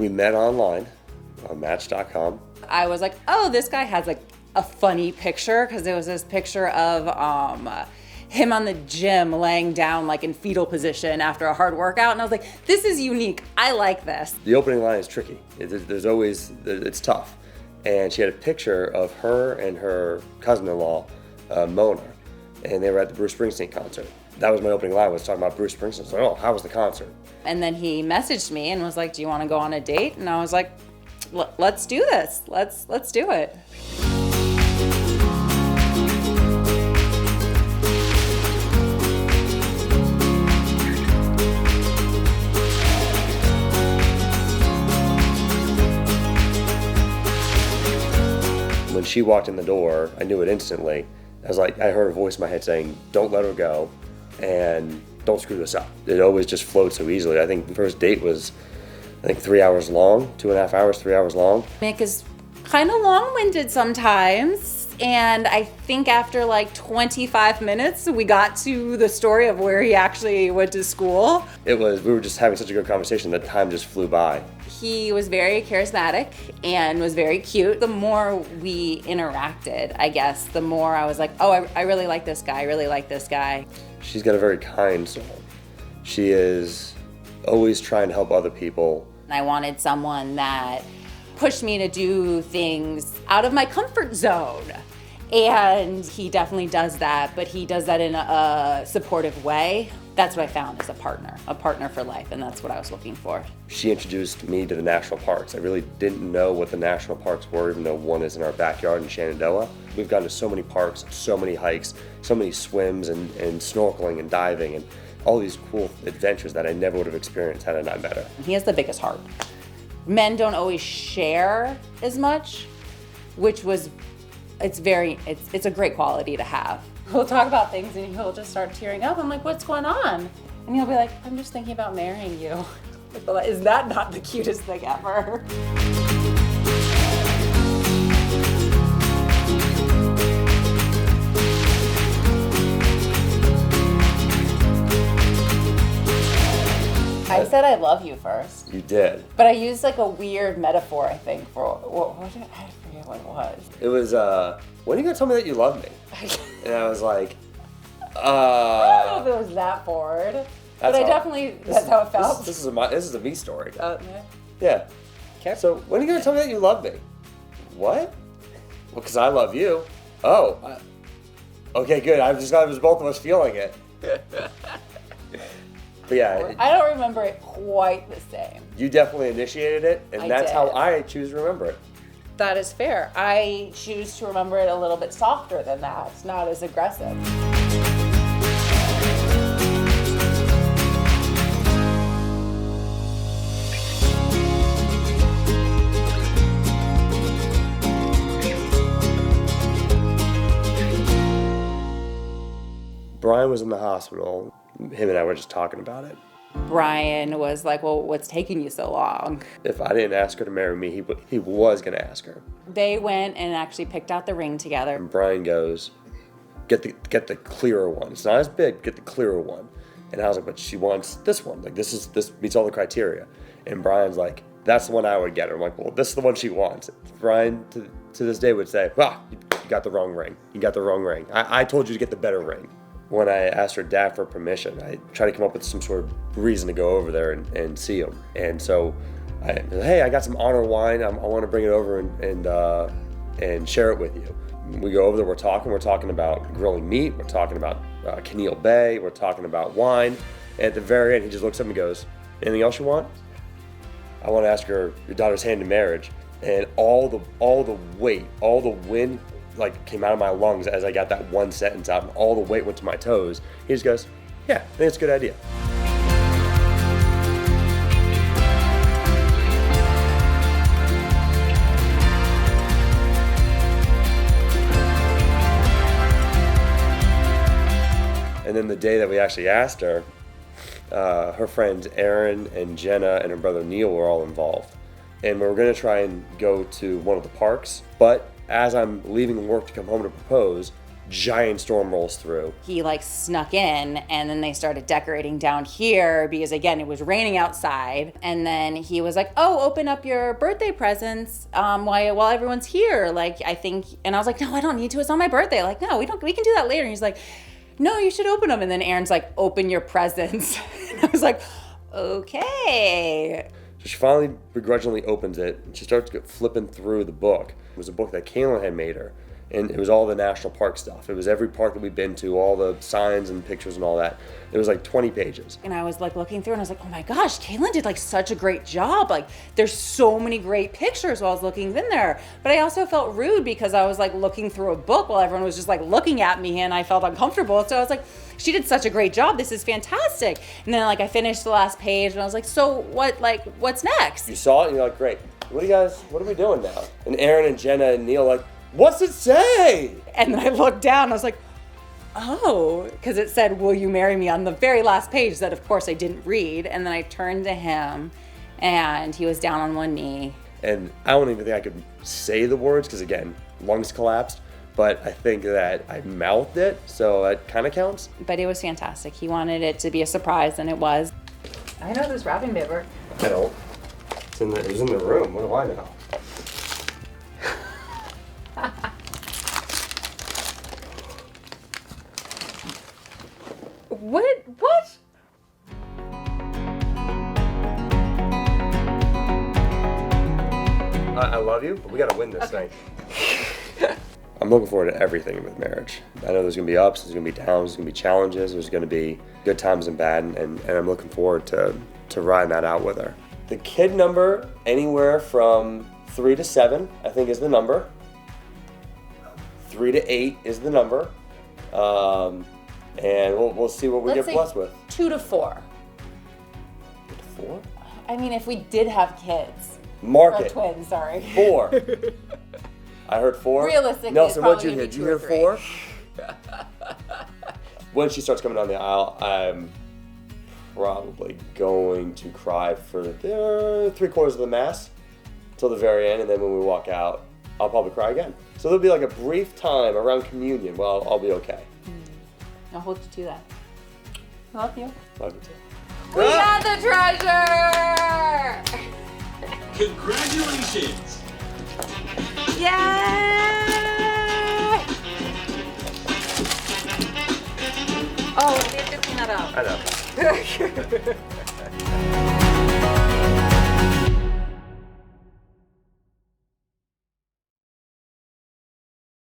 We met online on Match.com. I was like, oh, this guy has like a funny picture, because there was this picture of him on the gym laying down like in fetal position after a hard workout, and I was like, this is unique. I like this. The opening line is tricky. It's tough. And she had a picture of her and her cousin-in-law, Mona, and they were at the Bruce Springsteen concert. That was my opening line, was talking about Bruce Springsteen. I was like, oh, how was the concert? And then he messaged me and was like, do you want to go on a date? And I was like, let's do this. Let's do it. When she walked in the door, I knew it instantly. I heard a voice in my head saying, don't let her go, and don't screw this up. It always just flowed so easily. I think the first date was, 3 hours long, 2.5 hours, 3 hours long. Mick is kind of long-winded sometimes, and I think after like 25 minutes, we got to the story of where he actually went to school. We were just having such a good conversation that time just flew by. He was very charismatic and was very cute. The more we interacted, I guess, the more I was like, oh, I really like this guy. I really like this guy. She's got a very kind soul. She is always trying to help other people. I wanted someone that pushed me to do things out of my comfort zone. And he definitely does that, but he does that in a supportive way. That's what I found as a partner for life, and that's what I was looking for. She introduced me to the national parks. I really didn't know what the national parks were, even though one is in our backyard in Shenandoah. We've gone to so many parks, so many hikes, so many swims and snorkeling and diving and all these cool adventures that I never would have experienced had I not met her. He has the biggest heart. Men don't always share as much, which was, it's a great quality to have. We'll talk about things and he'll just start tearing up. I'm like, what's going on? And he'll be like, I'm just thinking about marrying you. Is that not the cutest thing ever? I said I love you first. You did. But I used like a weird metaphor, I think, for, I forget what it was. It was, when are you gonna tell me that you love me? And I was like, I don't know if it was that forward. But that's how it felt. This is a me story. Yeah. Yeah. Okay. So, when are you gonna tell me that you love me? What? Well, because I love you. Oh. Okay, good. I just thought it was both of us feeling it. But yeah. I don't remember it quite the same. You definitely initiated it, and that's how I choose to remember it. That is fair. I choose to remember it a little bit softer than that. It's not as aggressive. Brian was in the hospital. Him and I were just talking about it. Brian was like, well, what's taking you so long? If I didn't ask her to marry me, he was going to ask her. They went and actually picked out the ring together. And Brian goes, get the clearer one. It's not as big, get the clearer one. And I was like, but she wants this one. Like, this meets all the criteria. And Brian's like, that's the one I would get her. I'm like, well, this is the one she wants. Brian, to this day, would say, you got the wrong ring. You got the wrong ring. I told you to get the better ring. When I asked her dad for permission, I tried to come up with some sort of reason to go over there and see him. And so, hey, I got some honor wine. I want to bring it over and share it with you. We go over there, we're talking about grilling meat, we're talking about Keneal Bay, we're talking about wine. And at the very end, he just looks up and goes, anything else you want? I want to ask her your daughter's hand in marriage. And all the weight, all the wind, came out of my lungs as I got that one sentence out, and all the weight went to my toes. He just goes, yeah, I think it's a good idea. And then the day that we actually asked her, her friends Erin and Jenna and her brother Neil were all involved. And we were gonna try and go to one of the parks, but as I'm leaving work to come home to propose, giant storm rolls through. He like snuck in, and then they started decorating down here because again, it was raining outside. And then he was like, "Oh, open up your birthday presents while everyone's here." Like, I think, and I was like, "No, I don't need to. It's on my birthday." Like, "No, we can do that later." And he's like, "No, you should open them." And then Aaron's like, "Open your presents." And I was like, "Okay." So she finally begrudgingly opens it, and she starts flipping through the book. It was a book that Kaylin had made her, and it was all the national park stuff. It was every park that we'd been to, all the signs and pictures and all that. It was like 20 pages. And I was like looking through, and I was like, "Oh my gosh, Kaylin did like such a great job. Like, there's so many great pictures while I was looking in there." But I also felt rude because I was like looking through a book while everyone was just like looking at me, and I felt uncomfortable. So I was like, "She did such a great job. This is fantastic." And then like I finished the last page, and I was like, "So what's next?" You saw it, and you're like, "Great. What are we doing now?" And Aaron and Jenna and Neil like, "What's it say?" And then I looked down, and I was like, "Oh," because it said, "Will you marry me?" on the very last page that of course I didn't read. And then I turned to him, and he was down on one knee. And I don't even think I could say the words because, again, lungs collapsed. But I think that I mouthed it, so that kind of counts. But it was fantastic. He wanted it to be a surprise, and it was. I know this wrapping paper. I don't. It was in the room. What do I know? What? I love you, but we gotta win this thing. I'm looking forward to everything with marriage. I know there's gonna be ups, there's gonna be downs, there's gonna be challenges, there's gonna be good times and bad, and I'm looking forward to riding that out with her. The kid number, anywhere from 3 to 7, I think is the number. 3 to 8 is the number. And we'll see what we get blessed with. 2 to 4. 2 to 4? I mean, if we did have kids. Mark or it. Twins, sorry. 4. I heard 4. Realistically, Nelson, it's what'd you probably hear? gonna Did be you 2 or hear 3. 4? When she starts coming down the aisle, I'm probably going to cry for the 3/4 of the mass till the very end, and then when we walk out, I'll probably cry again. So there'll be like a brief time around communion where I'll be okay. I'll hold you to that. I love you. Love you too. We got the treasure! Congratulations! Yay! Oh, we have to clean that up. I know.